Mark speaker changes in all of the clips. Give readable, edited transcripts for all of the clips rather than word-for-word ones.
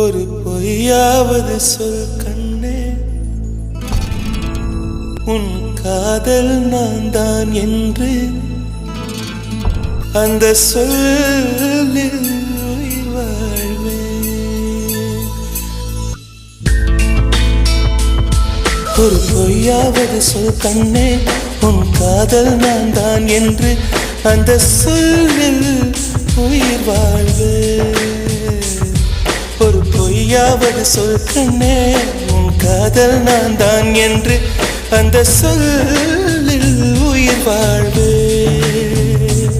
Speaker 1: ஒரு பொய்யாவது சொல் கண்ணே, உன் காதல் நான் தான் என்று அந்த சொல்லில் உயிர் வாழ்வேன். ஒரு பொய்யாவது சொல் கண்ணே, உன் காதல் நான் தான் என்று அந்த சொல்லில் உயிர் வாழ்வேன். ஒரு பொய்யாவது சொல் கண்ணே, உன் காதல் நான் தான் என்று அந்த சொல்லில் உயிர் வாழ்வேன்.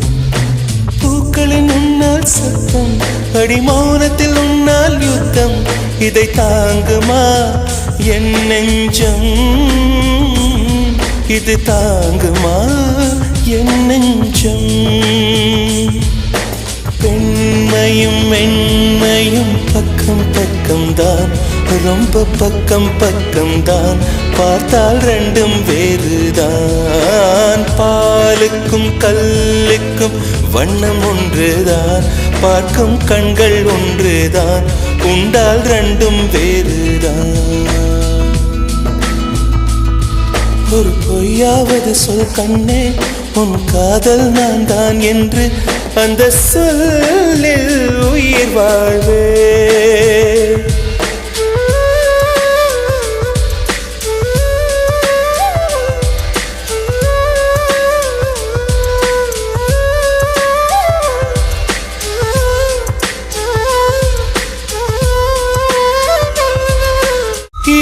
Speaker 1: பூக்களின் உன்னால் சத்தம், அடி மௌனத்தில் உன்னால் யுத்தம், இதை தாங்குமா என் நெஞ்சம், இது தாங்குமா என் நெஞ்சம். பெண்மையும் மென்மையும் பக்கம் பக்கம்தான், ரொம்ப பக்கம் பக்கம்தான், பார்த்தால் ரெண்டும் வேறுதான். பாலுக்கும் கல்லுக்கும் வண்ணம் ஒன்றுதான், பார்க்கும் கண்கள் ஒன்றுதான், உண்டால் ரெண்டும் வேறுதான். ஒரு பொய்யாவது சொல் கண்ணே, உன் காதல் நான் தான் என்று அந்த சொல்லில் உயிர் வாழ்வே.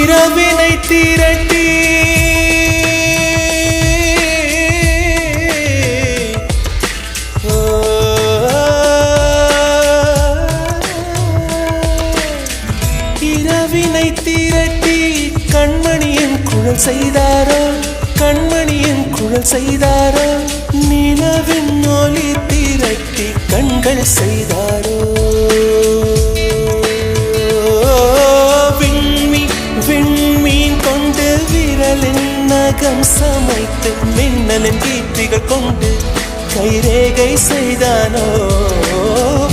Speaker 1: இரவினை திரட்டி கண்மணியின் குழல் செய்தாரோ, கண்மணியின் குழல் செய்தாரோ, நிலவின் ஒளி திரட்டி கண்கள் செய்தாரோ. விண்மீன் கொண்டு விரலின் நகம் சமைத்து மின்னலின் கீர்த்திகள் கொண்டு கைரேகை செய்தானோ.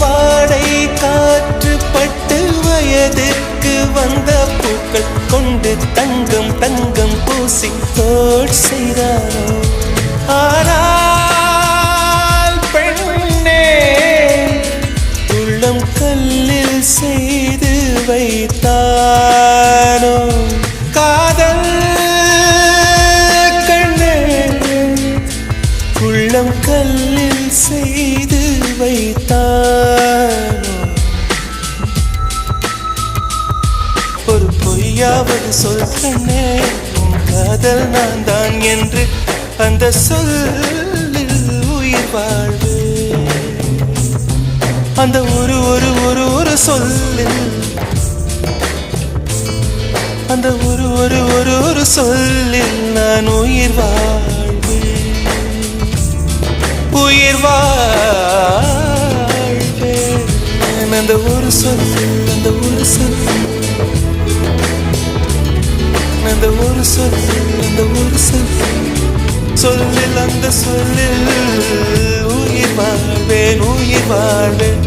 Speaker 1: வாடை காற்று பட்டு வயதிற்கு வந்த பூக்கள் கொண்டு தங்கம் தங்கம் பூசி தோட் செய்தானோ. ஆனால் பெண்ணே, உள்ளம் கல்லில் செய்து வைத்தானோ காதல் கண்ணே, உள்ளம் கல்லில் செய்து வைத்தானோ. ஒரு பொய்யாவது சொல் கண்ணே, உன் காதல் நான் தான் என்று அந்த சொல்லில் உயிர் வாழ்வு. அந்த ஒரு ஒரு ஒரு ஒரு சொல்லில், அந்த ஒரு ஒரு ஒரு ஒரு சொல்லில் நான் உயிர் வாழ்வேன், உயிர் வாழ்வேன். அந்த ஒரு சொல்லில், அந்த ஒரு சொல்லில், அந்த ஒரு சொல்லில், அந்த ஒரு சொல்லில், அந்த சொல்லில் உயிர் வாழ்வேன், உயிர் வாழ்வேன்.